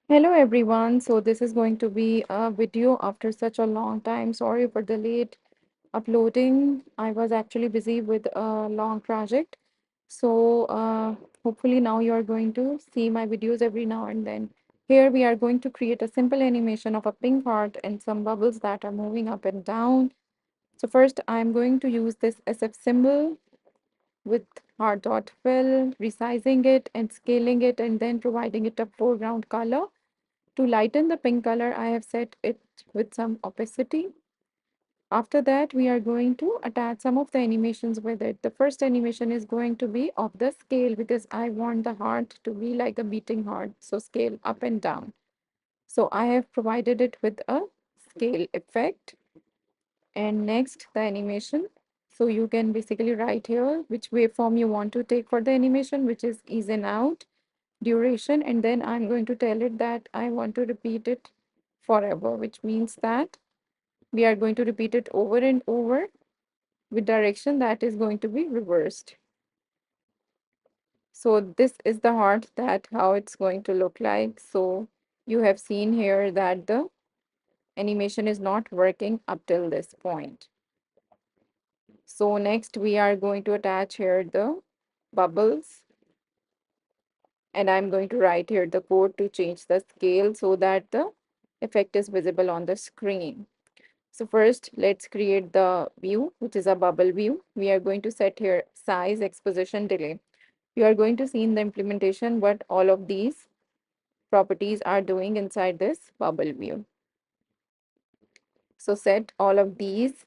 Hello everyone. So this is going to be a video after such a long time. Sorry for the late uploading. I was actually busy with a long project. So hopefully now you are going to see my videos every now and then. Here we are going to create a simple animation of a pink heart and some bubbles that are moving up and down. So first I'm going to use this SF symbol with heart.fill, resizing it and scaling it and then providing it a foreground color. To lighten the pink color, I have set it with some opacity. After that, we are going to attach some of the animations with it. The first animation is going to be of the scale because I want the heart to be like a beating heart. So scale up and down. So I have provided it with a scale effect. And next, the animation. So you can basically write here which waveform you want to take for the animation, which is ease in out, duration, and then I'm going to tell it that I want to repeat it forever, which means that we are going to repeat it over and over with direction that is going to be reversed. So this is the heart, that how it's going to look like. So you have seen here that the animation is not working up till this point. So next we are going to attach here the bubbles, and I'm going to write here the code to change the scale so that the effect is visible on the screen. So first, let's create the view, which is a bubble view. We are going to set here size, exposition, delay. You are going to see in the implementation what all of these properties are doing inside this bubble view. So set all of these.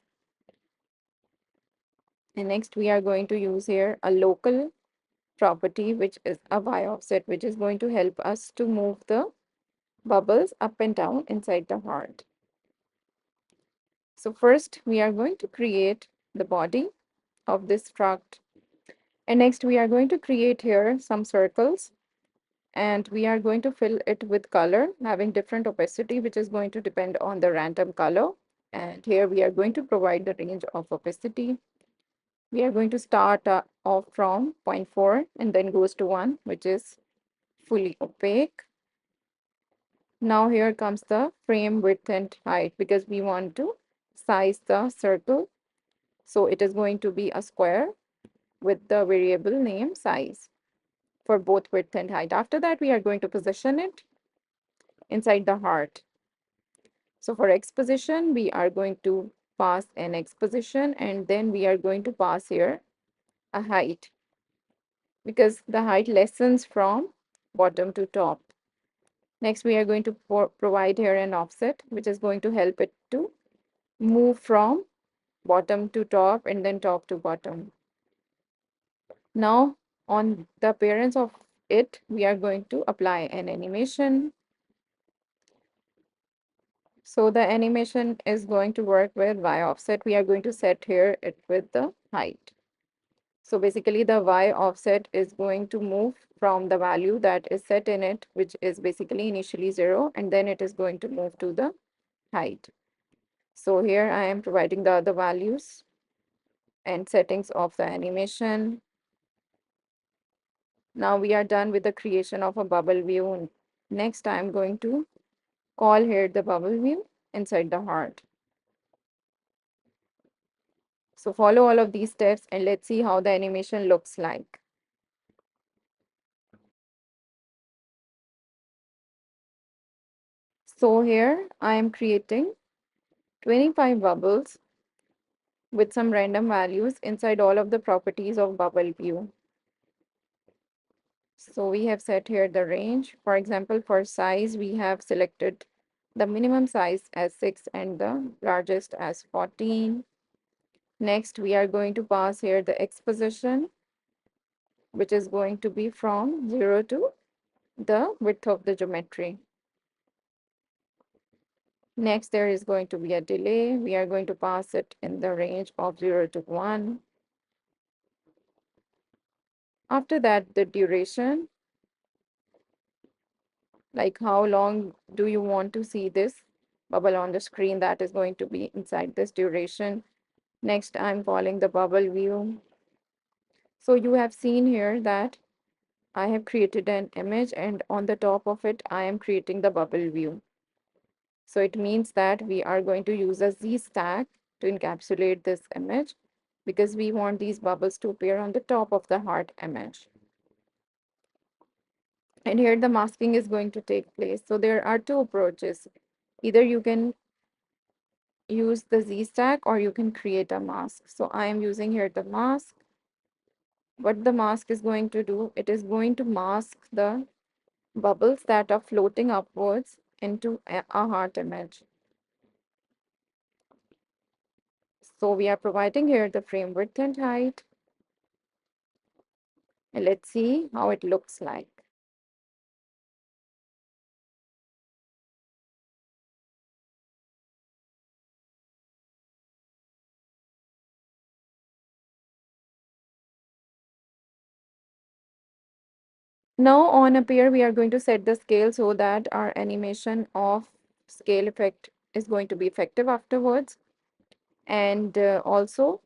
And next we are going to use here a local property, which is a Y offset, which is going to help us to move the bubbles up and down inside the heart. So first we are going to create the body of this struct. And next we are going to create here some circles, and we are going to fill it with color having different opacity, which is going to depend on the random color. And here we are going to provide the range of opacity. We are going to start off from 0.4 and then goes to 1, which is fully opaque. Now here comes the frame width and height because we want to size the circle. So it is going to be a square with the variable name size for both width and height. After that, we are going to position it inside the heart. So for X position, we are going to pass an X position, and then we are going to pass here a height because the height lessens from bottom to top. Next, we are going to provide here an offset, which is going to help it to move from bottom to top and then top to bottom. Now, on the appearance of it, we are going to apply an animation. So the animation is going to work with Y offset. We are going to set here it with the height. So basically the Y offset is going to move from the value that is set in it, which is basically initially 0, and then it is going to move to the height. So here I am providing the other values and settings of the animation. Now we are done with the creation of a bubble view. Next, I'm going to call here the bubble view inside the heart. So follow all of these steps and let's see how the animation looks like. So here I am creating 25 bubbles with some random values inside all of the properties of bubble view. So we have set here the range. For example, for size, we have selected the minimum size as 6 and the largest as 14. Next, we are going to pass here the X position, which is going to be from 0 to the width of the geometry. Next, there is going to be a delay. We are going to pass it in the range of 0 to 1. After that, the duration, like how long do you want to see this bubble on the screen, that is going to be inside this duration. Next, I'm calling the bubble view. So you have seen here that I have created an image, and on the top of it, I am creating the bubble view. So it means that we are going to use a Z stack to encapsulate this image because we want these bubbles to appear on the top of the heart image. And here the masking is going to take place. So there are two approaches. Either you can use the Z stack or you can create a mask. So I am using here the mask. What the mask is going to do, it is going to mask the bubbles that are floating upwards into a heart image. So we are providing here the frame width and height. And let's see how it looks like. Now on Appear, we are going to set the scale so that our animation of scale effect is going to be effective afterwards. And also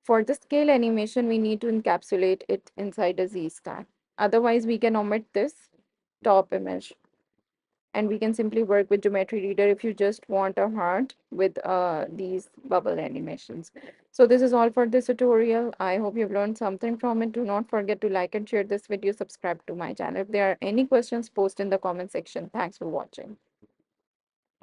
for the scale animation, we need to encapsulate it inside a Z stack. Otherwise, we can omit this top image. And we can simply work with Geometry Reader if you just want a heart with these bubble animations. So this is all for this tutorial. I hope you've learned something from it. Do not forget to like and share this video, subscribe to my channel. If there are any questions, post in the comment section. Thanks for watching.